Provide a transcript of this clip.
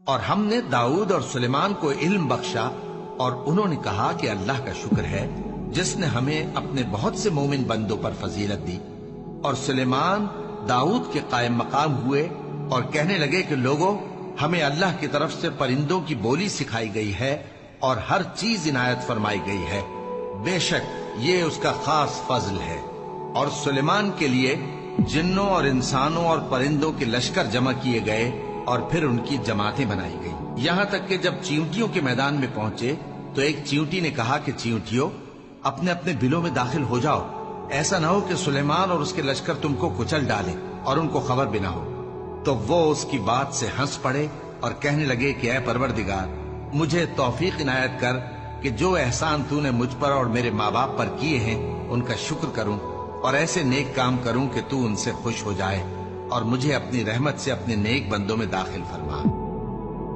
اور ہم نے داؤد اور سلیمان کو علم بخشا، اور انہوں نے کہا کہ اللہ کا شکر ہے جس نے ہمیں اپنے بہت سے مومن بندوں پر فضیلت دی۔ اور سلیمان داؤد کے قائم مقام ہوئے اور کہنے لگے کہ لوگوں، ہمیں اللہ کی طرف سے پرندوں کی بولی سکھائی گئی ہے اور ہر چیز عنایت فرمائی گئی ہے، بے شک یہ اس کا خاص فضل ہے۔ اور سلیمان کے لیے جنوں اور انسانوں اور پرندوں کے لشکر جمع کیے گئے اور پھر ان کی جماعتیں بنائی گئی، یہاں تک کہ جب چیونٹیوں کے میدان میں پہنچے تو ایک چیونٹی نے کہا کہ چیونٹیوں، اپنے اپنے بلوں میں داخل ہو جاؤ، ایسا نہ ہو کہ سلیمان اور اس کے لشکر تم کو کچل ڈالے اور ان کو خبر بھی نہ ہو۔ تو وہ اس کی بات سے ہنس پڑے اور کہنے لگے کہ اے پروردگار، مجھے توفیق عنایت کر کہ جو احسان تو نے مجھ پر اور میرے ماں باپ پر کیے ہیں ان کا شکر کروں، اور ایسے نیک کام کروں کہ تو ان سے خوش ہو جائے، اور مجھے اپنی رحمت سے اپنے نیک بندوں میں داخل فرما۔